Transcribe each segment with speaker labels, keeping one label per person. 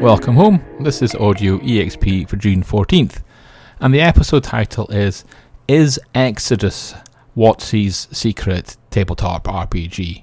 Speaker 1: Welcome home. This is audio EXP for June 14th, and the episode title is Exodus WoTC's Secret Tabletop RPG?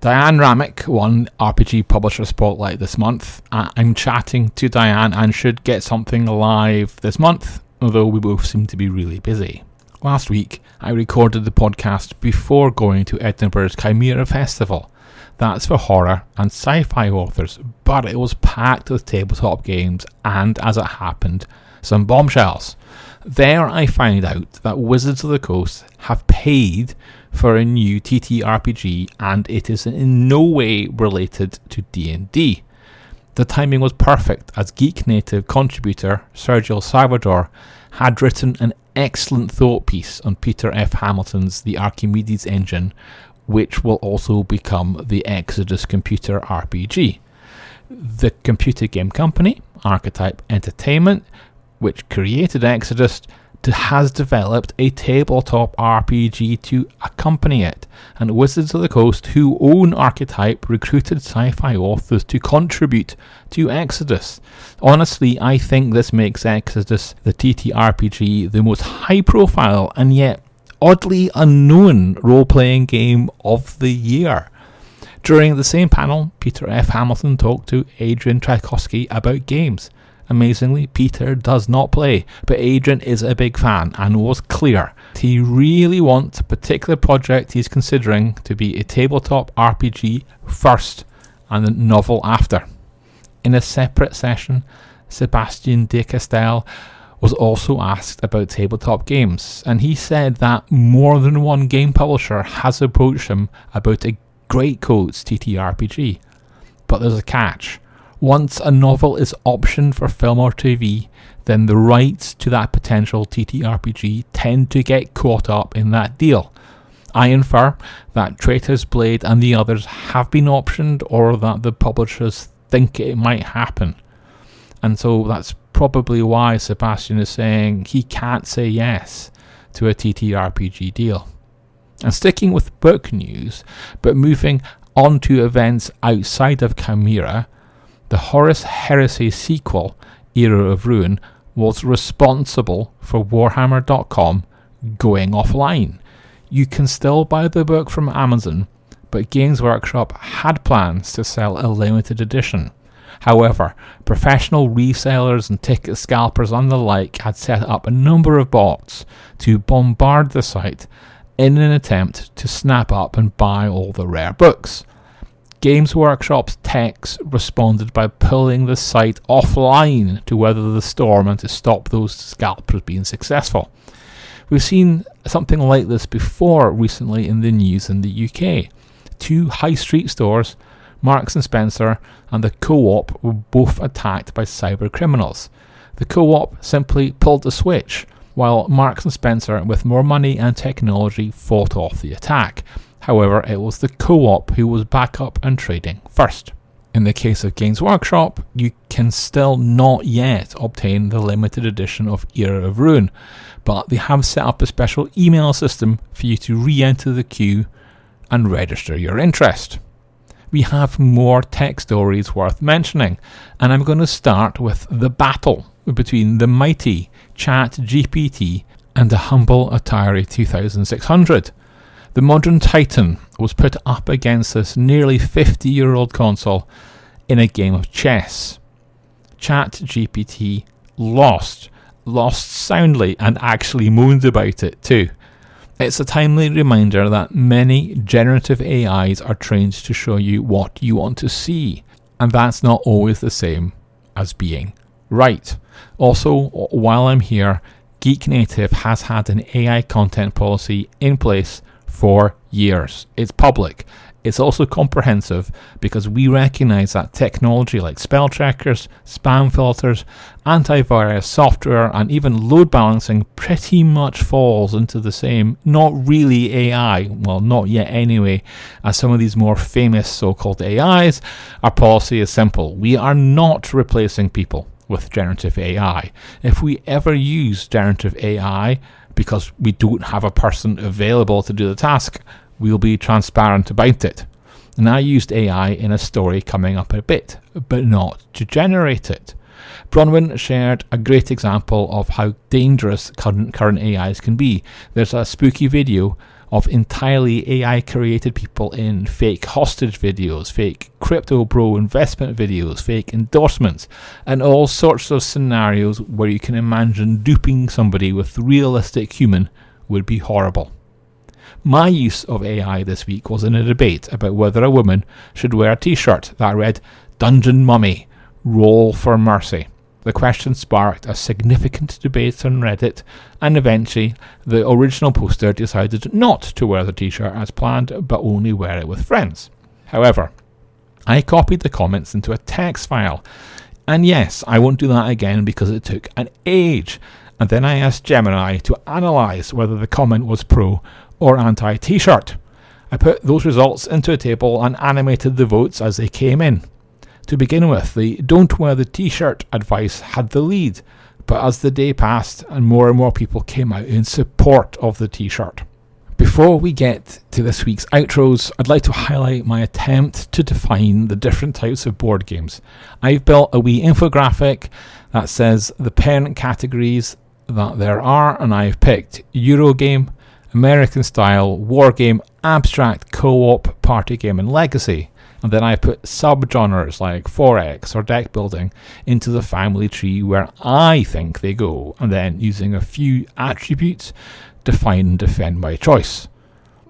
Speaker 1: Diane Ramick won RPG Publisher Spotlight this month. I'm chatting to Diane and should get something live this month, although we both seem to be really busy. Last week, I recorded the podcast before going to Edinburgh's Cymera Festival. That's for horror and sci-fi authors, but it was packed with tabletop games and, as it happened, some bombshells. There I find out that Wizards of the Coast have paid for a new TTRPG, and it is in no way related to D&D. The timing was perfect, as Geek Native contributor Sergio Salvador had written an excellent thought piece on Peter F. Hamilton's The Archimedes engine, which will also become the Exodus computer RPG. The computer game company, Archetype Entertainment, which created Exodus, has developed a tabletop RPG to accompany it, and Wizards of the Coast, who own Archetype, recruited sci-fi authors to contribute to Exodus. Honestly, I think this makes Exodus, the TTRPG, the most high-profile and yet oddly unknown role-playing game of the year. During the same panel, Peter F. Hamilton talked to Adrian Tchaikovsky about games. Amazingly, Peter does not play, but Adrian is a big fan and was clear he really wants a particular project he's considering to be a tabletop RPG first and a novel after. In a separate session, Sebastian de Castel was also asked about tabletop games, and he said that more than one game publisher has approached him about a Greatcoats TTRPG. But there's a catch. Once a novel is optioned for film or TV, then the rights to that potential TTRPG tend to get caught up in that deal. I infer that Traitor's Blade and the others have been optioned, or that the publishers think it might happen. And so that's probably why Sebastian is saying he can't say yes to a TTRPG deal. And sticking with book news, but moving on to events outside of Cymera, the Horus Heresy sequel, Era of Ruin, was responsible for Warhammer.com going offline. You can still buy the book from Amazon, but Games Workshop had plans to sell a limited edition. However, professional resellers and ticket scalpers and the like had set up a number of bots to bombard the site in an attempt to snap up and buy all the rare books. Games Workshop's techs responded by pulling the site offline to weather the storm and to stop those scalpers being successful. We've seen something like this before recently in the news in the UK. Two high street stores, Marks and Spencer and the Co-op, were both attacked by cyber criminals. The Co-op simply pulled the switch, while Marks and Spencer, with more money and technology, fought off the attack. However, it was the Co-op who was back up and trading first. In the case of Games Workshop, you can still not yet obtain the limited edition of Era of Ruin, but they have set up a special email system for you to re-enter the queue and register your interest. We have more tech stories worth mentioning, and I'm going to start with the battle between the mighty ChatGPT and the humble Atari 2600. The modern titan was put up against this nearly 50-year-old console in a game of chess. ChatGPT lost soundly, and actually moaned about it too. It's a timely reminder that many generative AIs are trained to show you what you want to see, and that's not always the same as being right. Also, while I'm here, Geek Native has had an AI content policy in place for years. It's public. It's also comprehensive because we recognise that technology like spell checkers, spam filters, antivirus software and even load balancing pretty much falls into the same, not really AI, well not yet anyway, as some of these more famous so-called AIs. Our policy is simple. We are not replacing people with generative AI. If we ever use generative AI because we don't have a person available to do the task, we'll be transparent about it. and I used AI in a story coming up a bit, but not to generate it. Bronwyn shared a great example of how dangerous current AIs can be. There's a spooky video of entirely AI created people in fake hostage videos, fake crypto bro investment videos, fake endorsements, and all sorts of scenarios where you can imagine duping somebody with realistic human would be horrible. My use of AI this week was in a debate about whether a woman should wear a t-shirt that read "Dungeon Mummy, Roll for Mercy." The question sparked a significant debate on Reddit, and eventually the original poster decided not to wear the t-shirt as planned, but only wear it with friends. However, I copied the comments into a text file, and yes, I won't do that again because it took an age, and then I asked Gemini to analyse whether the comment was pro or anti-t-shirt. I put those results into a table and animated the votes as they came in. To begin with, the "don't wear the t-shirt" advice had the lead, but as the day passed and more people came out in support of the t-shirt. Before we get to this week's outros, I'd like to highlight my attempt to define the different types of board games. I've built a wee infographic that says the parent categories that there are, and I've picked Eurogame, American style, wargame, abstract, co-op, party game and legacy. And then I put subgenres like 4X or deck building into the family tree where I think they go, and then using a few attributes, define and defend my choice.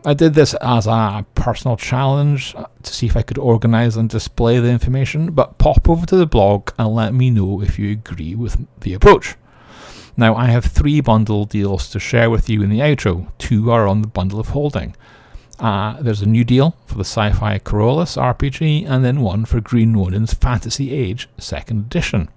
Speaker 1: I did this as a personal challenge to see if I could organise and display the information, but pop over to the blog and let me know if you agree with the approach. Now, I have 3 bundle deals to share with you in the outro. 2 are on the bundle of holding. There's a new deal for the Sci-Fi Corollas RPG, and then one for Green Ronin's Fantasy Age 2nd edition.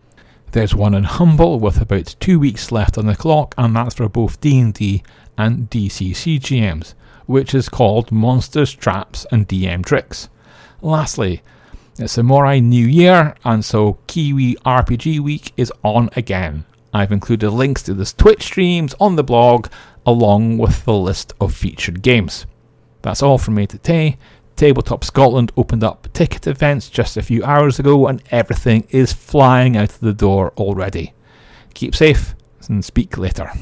Speaker 1: There's one in Humble with about 2 weeks left on the clock, and that's for both D&D and DCC GMs, which is called Monsters, Traps and DM Tricks. Lastly, it's Samurai New Year, and so Kiwi RPG Week is on again. I've included links to this Twitch streams on the blog, along with the list of featured games. That's all from me today. Tabletop Scotland opened up ticket events just a few hours ago, and everything is flying out of the door already. Keep safe and speak later.